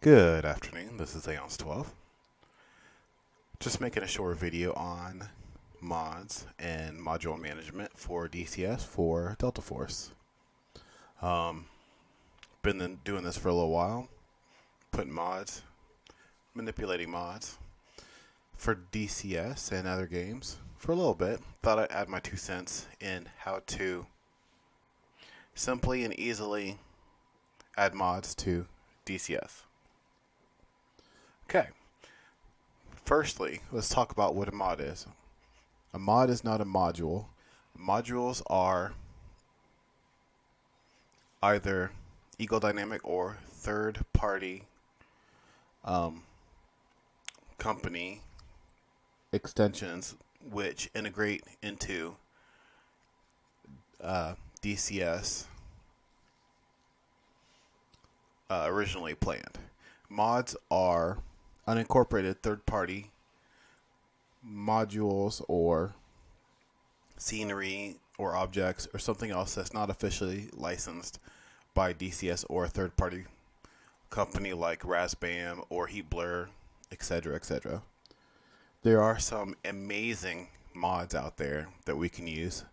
Good afternoon, this is Aeons12. Just making a short video on mods and module management for DCS for Delta Force. Um, doing this for a little while, putting mods, manipulating mods for DCS and other games for a little bit. Thought I'd add my 2 cents in how to simply and easily add mods to DCS. Okay. Firstly, let's talk about what a mod is. A mod is not a module. Modules are either Eagle Dynamic or third-party company extensions which integrate into DCS originally planned. Mods are unincorporated third-party modules or scenery or objects or something else that's not officially licensed by DCS or a third-party company like Razbam or HeatBlur, etc., etc. There are some amazing mods out there that we can use.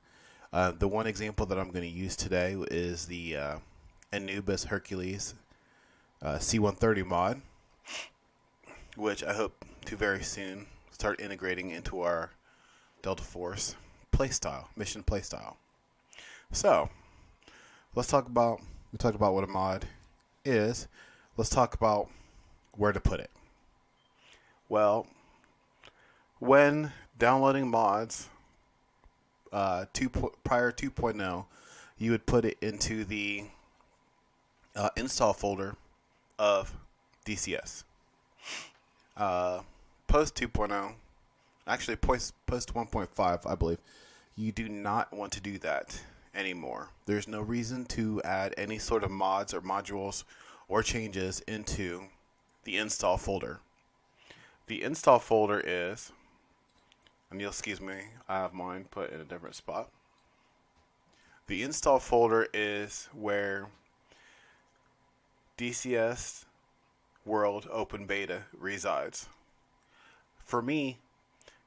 The one example that I'm going to use today is the Anubis Hercules C-130 mod, which I hope to very soon start integrating into our Delta Force playstyle, mission playstyle. So, we talked about what a mod is. Let's talk about where to put it. Well, when downloading mods prior 2.0, you would put it into the install folder of DCS. Post 2.0, actually post 1.5, I believe, you do not want to do that anymore. There's no reason to add any sort of mods or modules or changes into the install folder. The install folder is, and you'll excuse me, I have mine put in a different spot. The install folder is where DCS World Open Beta resides. For me,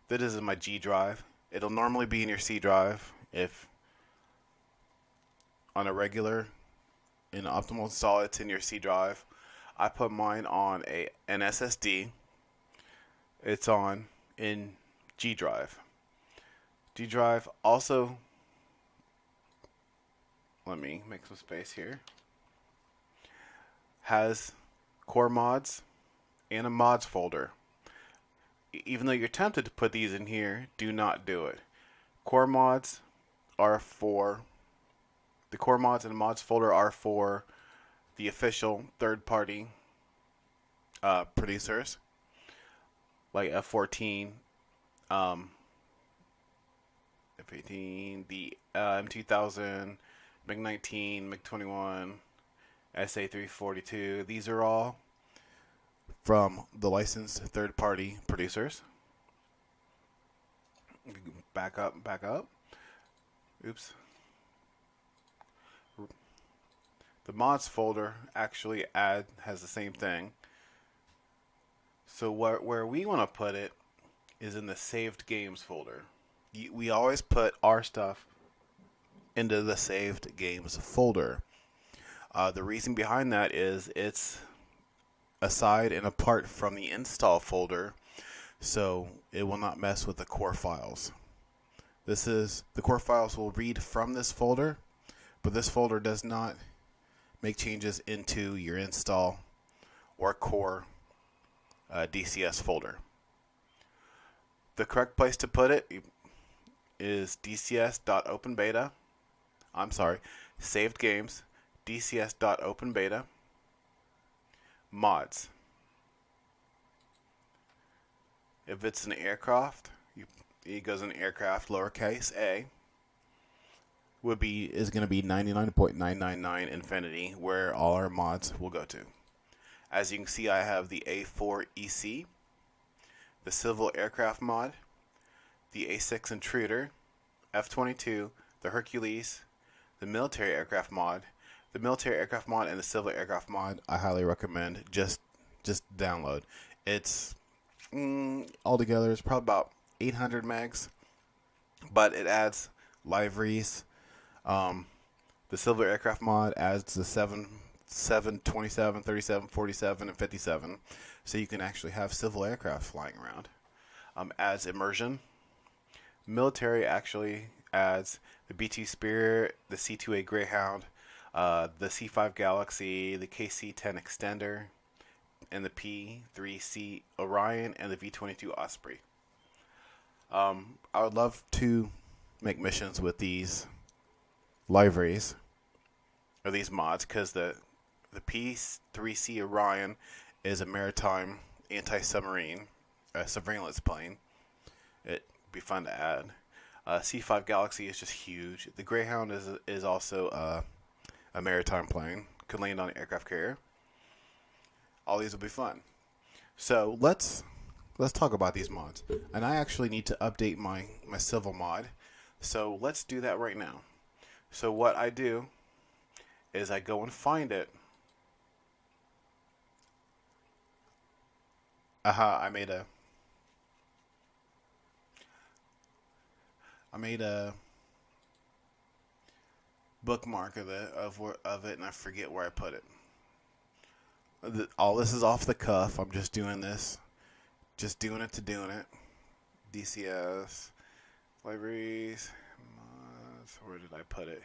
that is in my G drive. It'll normally be in your C drive if on a regular, in optimal install, it's in your C drive. I put mine on an SSD. It's on in G drive. G drive also, let me make some space here, has core mods and a mods folder. Even though you're tempted to put these in here, do not do it. Core mods are for the core mods and mods folder are for the official third-party producers like F14, F18, the M2000, MiG-19, MiG-21, SA-342. These are all from the licensed third-party producers. Back up. Oops. The mods folder actually has the same thing. So where we want to put it is in the saved games folder. We always put our stuff into the saved games folder. The reason behind that is it's aside and apart from the install folder, so it will not mess with the core files. The core files will read from this folder, but this folder does not make changes into your install or core DCS folder. The correct place to put it is dcs.openbeta. Saved games, dcs.openbeta, mods. If it's an aircraft, it goes in aircraft lowercase a. Is going to be 99.999 infinity, where all our mods will go to. As you can see, I have the A4EC, the Civil Aircraft mod, the A6 Intruder, F-22, the Hercules, the Military Aircraft mod. The Military Aircraft mod and the Civil Aircraft mod I highly recommend. Just just download. It's altogether it's probably about 800 megs, but it adds liveries. Um, the Silver Aircraft mod adds the 27, 37, 47, and 57, so you can actually have civil aircraft flying around. Adds immersion. Military actually adds the B-2 Spirit, the C-2A Greyhound, the C-5 Galaxy, the KC-10 Extender, and the P-3C Orion, and the V-22 Osprey. I would love to make missions with these liveries or these mods, because the P-3C Orion is a maritime anti-submarine surveillance plane. It'd be fun to add. C-5 Galaxy is just huge. The Greyhound is also a maritime plane. Could land on an aircraft carrier. All these will be fun. So let's talk about these mods. And I actually need to update my civil mod. So let's do that right now. So what I do is I go and find it. I made a bookmark of it, and I forget where I put it. All this is off the cuff. I'm just doing this, just doing it to doing it. DCS libraries mods. Where did I put it?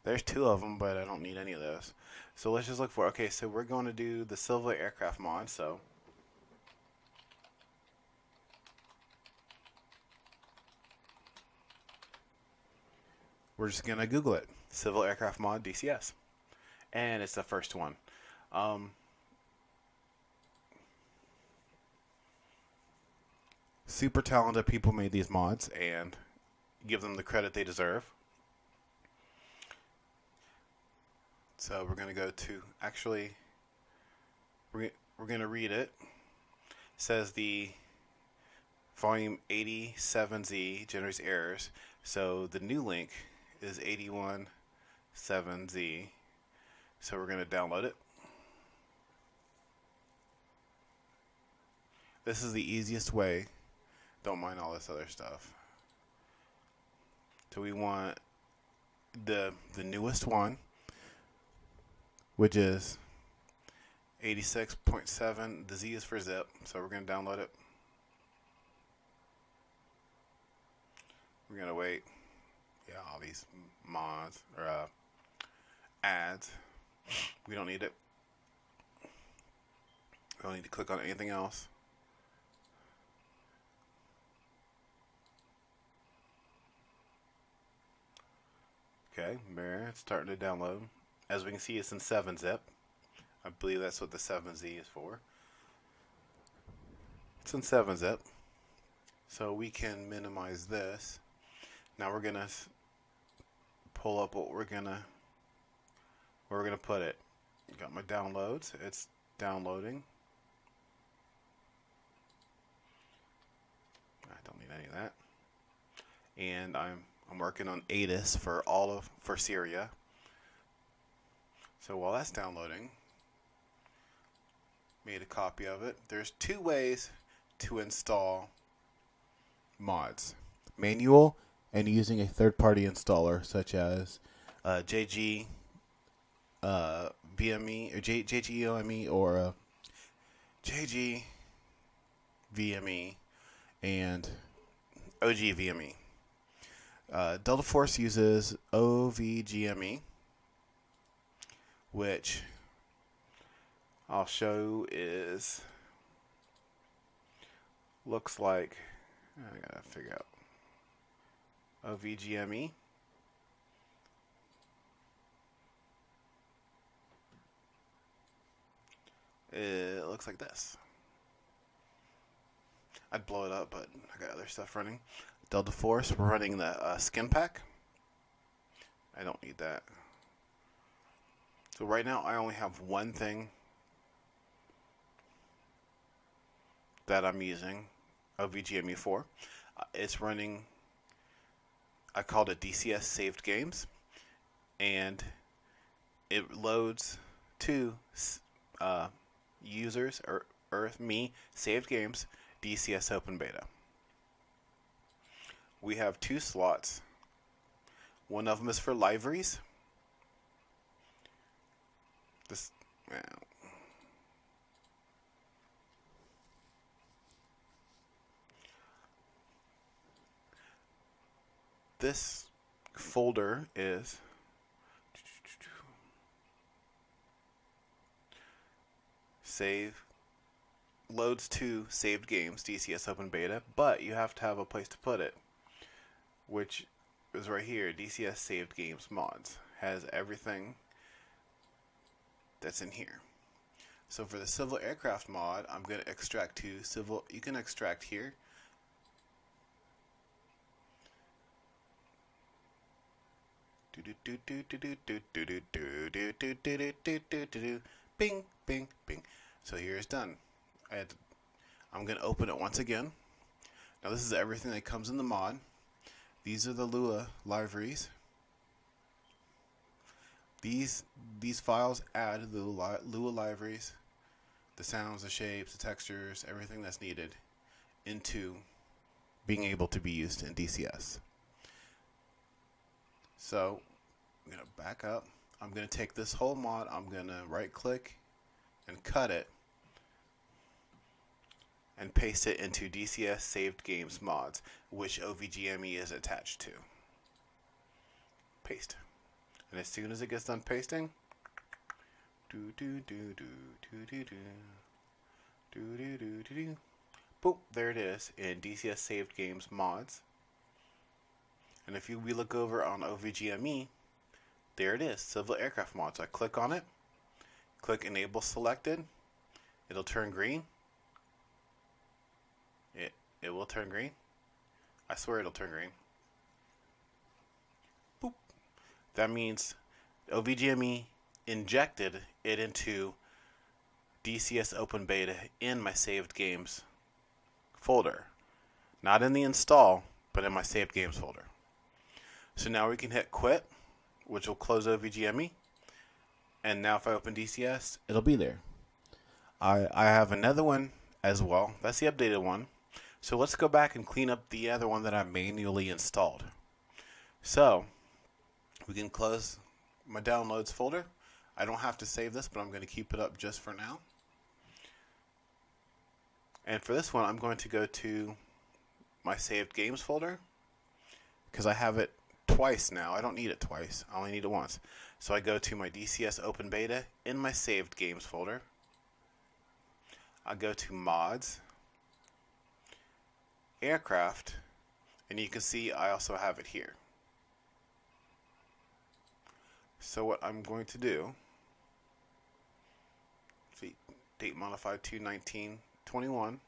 There's two of them, but I don't need any of those. So let's just look for. Okay, so we're going to do the Silver Aircraft mod. So we're just gonna Google it. Civil Aircraft mod DCS, and it's the first one. Super talented people made these mods, and give them the credit they deserve. So we're gonna go to we're gonna read it. It says the volume 87Z generates errors. So the new link is 817Z. So we're gonna download it. This is the easiest way. Don't mind all this other stuff. So we want the newest one, which is 86.7. The Z is for zip, so we're going to download it. We're going to wait. Yeah, all these mods or ads. We don't need it. We don't need to click on anything else. Okay, there, it's starting to download. As we can see, it's in 7-zip. I believe that's what the 7Z is for. It's in 7-zip. So we can minimize this. Now we're gonna pull up where we're gonna put it. Got my downloads. It's downloading. I don't need any of that. And I'm working on ATIS for Syria. So while that's downloading, made a copy of it. There's two ways to install mods: manual and using a third-party installer such as JG VME or JGOME or JG VME and OGVME. Delta Force uses OVGME, which I'll show looks like, I gotta figure out, OVGME. It looks like this. I'd blow it up, but I got other stuff running. Delta Force, we're running the skin pack. I don't need that. So right now I only have one thing that I'm using OVGME for. It's running, I called it DCS Saved Games. and it loads to users or me saved games DCS Open Beta. We have 2 slots. One of them is for libraries. This this folder is save loads to saved games DCS Open Beta, but you have to have a place to put it, which is right here. DCS Saved Games Mods has everything that's in here. So for the Civil Aircraft mod, I'm going to extract to Civil. You can extract here. Bing, bing, bing. So here's done. I'm going to open it once again. Now this is everything that comes in the mod. These are the Lua libraries. These files add the Lua libraries, the sounds, the shapes, the textures, everything that's needed into being able to be used in DCS. So I'm going to back up. I'm going to take this whole mod, I'm going to right click and cut it and paste it into DCS Saved Games Mods, which OVGME is attached to. Paste. And as soon as it gets done pasting, boop, there it is in DCS Saved Games Mods. And if we look over on OVGME, there it is, Civil Aircraft Mods. I click on it, click Enable Selected, it'll turn green. It will turn green. I swear it'll turn green. Boop. That means OVGME injected it into DCS Open Beta in my saved games folder. Not in the install, but in my saved games folder. So now we can hit quit, which will close OVGME. And now if I open DCS, it'll be there. I have another one as well. That's the updated one. So let's go back and clean up the other one that I manually installed. So we can close my downloads folder. I don't have to save this, but I'm going to keep it up just for now. And for this one, I'm going to go to my saved games folder because I have it twice now. I don't need it twice. I only need it once. So I go to my DCS Open Beta in my saved games folder. I go to Mods, Aircraft, and you can see I also have it here. So what I'm going to do, see, date modified to 1921.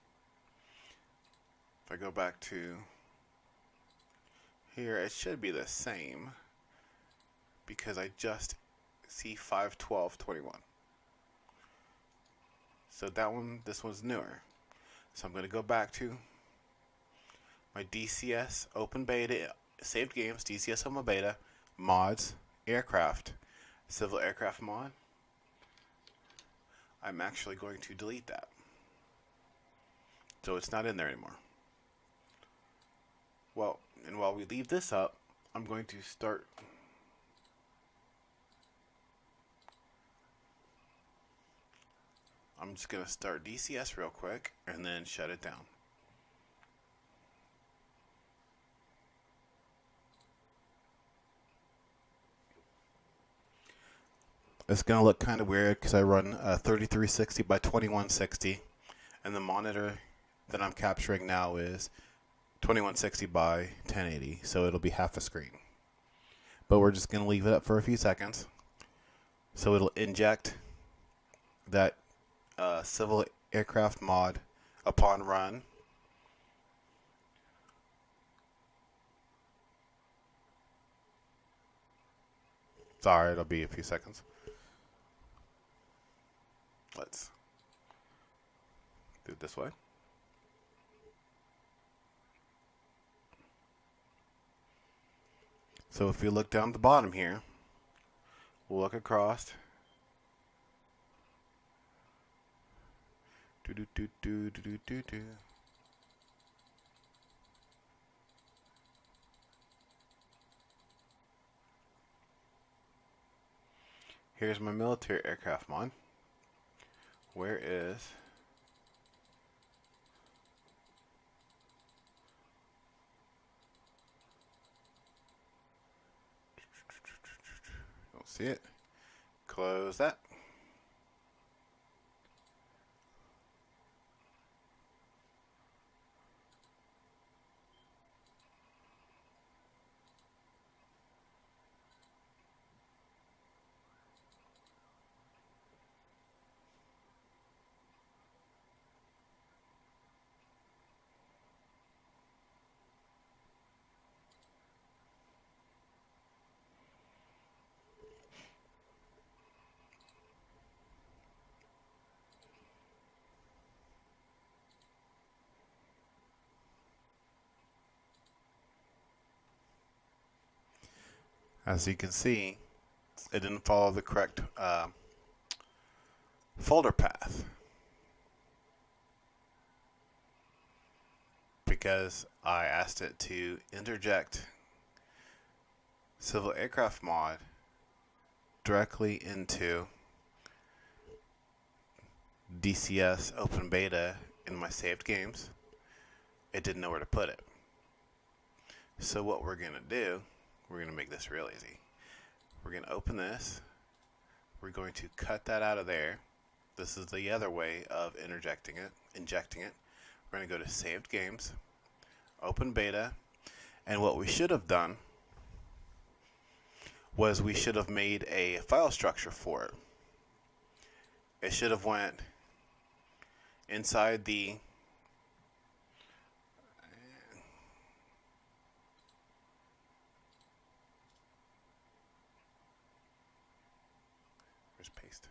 If I go back to here, it should be the same because I just see 5/12/21. So that one, this one's newer. So I'm going to go back to my DCS Open Beta, saved games, DCS Open Beta, Mods, Aircraft, Civil Aircraft Mod. I'm actually going to delete that. So it's not in there anymore. Well, and while we leave this up, I'm going to start. I'm just going to start DCS real quick and then shut it down. It's going to look kind of weird because I run 3360 by 2160 and the monitor that I'm capturing now is 2160 by 1080, so it'll be half a screen. But we're just going to leave it up for a few seconds so it'll inject that Civil Aircraft mod upon run. Sorry, it'll be a few seconds. Let's do it this way. So if you look down at the bottom here, We'll look across. Do do do do do do do do. Here's my military aircraft mod. Where is... Don't see it. Close that. As you can see, it didn't follow the correct folder path because I asked it to interject Civil Aircraft mod directly into DCS Open Beta in my saved games. It didn't know where to put it. So what we're going to do, we're going to make this real easy. We're going to open this. We're going to cut that out of there. This is the other way of injecting it. We're going to go to saved games, open beta, and what we should have done was we should have made a file structure for it. It should have went inside the paste.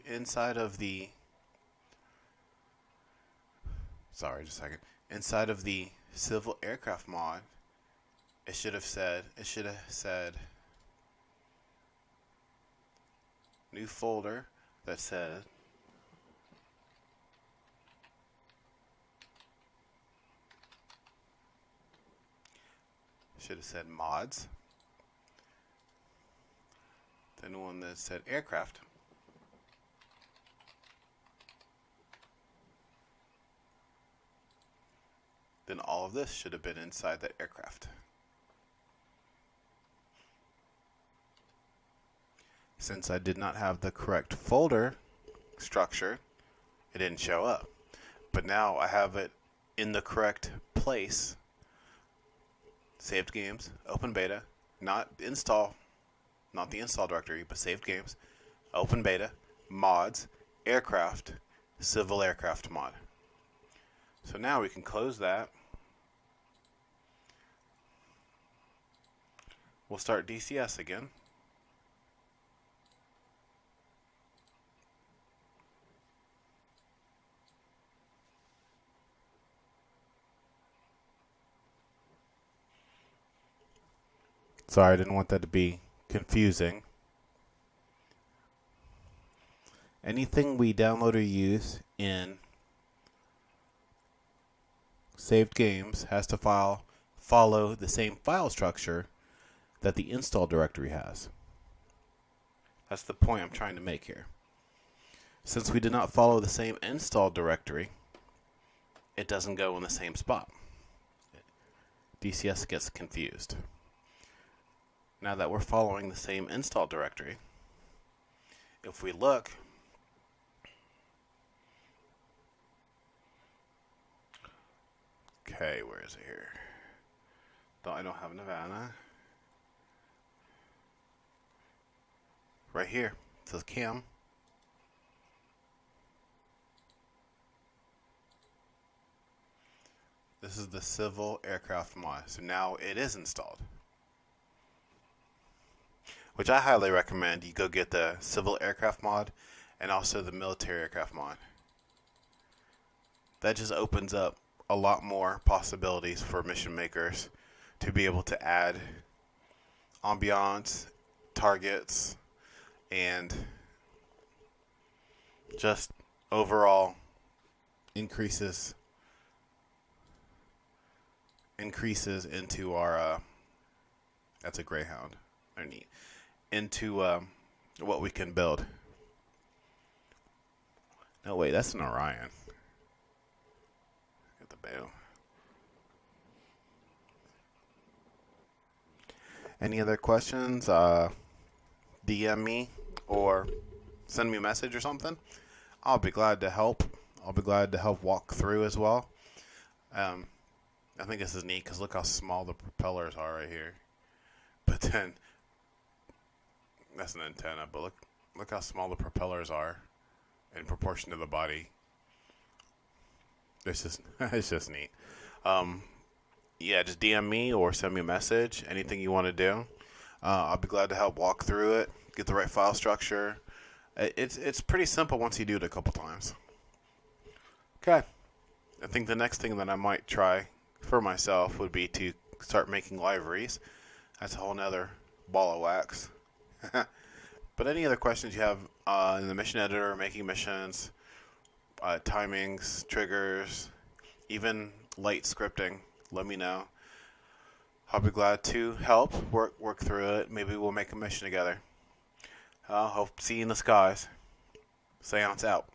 Inside of the inside of the Civil Aircraft mod, it should have said new folder that said mods. Then one that said aircraft. Then all of this should have been inside that aircraft. Since I did not have the correct folder structure, it didn't show up. But now I have it in the correct place. Saved games, open beta, not the install directory, but saved games, open beta, mods, aircraft, Civil Aircraft mod. So now we can close that. We'll start DCS again. Sorry, I didn't want that to be confusing. Anything we download or use in saved games has to follow the same file structure that the install directory has. That's the point I'm trying to make here. Since we did not follow the same install directory, it doesn't go in the same spot. DCS gets confused. Now that we're following the same install directory, if we look, okay, where is it here? I don't have Nevada. Right here, it says CAM. This is the Civil Aircraft mod. So now it is installed. Which I highly recommend you go get the Civil Aircraft mod and also the Military Aircraft mod. That just opens up a lot more possibilities for mission makers to be able to add ambiance targets, and just overall increases into our that's a greyhound. They're neat. Into what we can build. No, wait, that's an Orion. Get the bail. Any other questions? DM me or send me a message or something. I'll be glad to help. I'll be glad to help walk through as well. I think this is neat because look how small the propellers are right here. But then, that's an antenna, but look how small the propellers are in proportion to the body. It's just neat. Yeah, just DM me or send me a message. Anything you want to do. I'll be glad to help walk through it, get the right file structure. It's pretty simple once you do it a couple times. Okay. I think the next thing that I might try for myself would be to start making libraries. That's a whole nother ball of wax. But any other questions you have in the mission editor, making missions, timings, triggers, even light scripting, let me know. I'll be glad to help work through it. Maybe we'll make a mission together. Hope to see you in the skies. Seance out.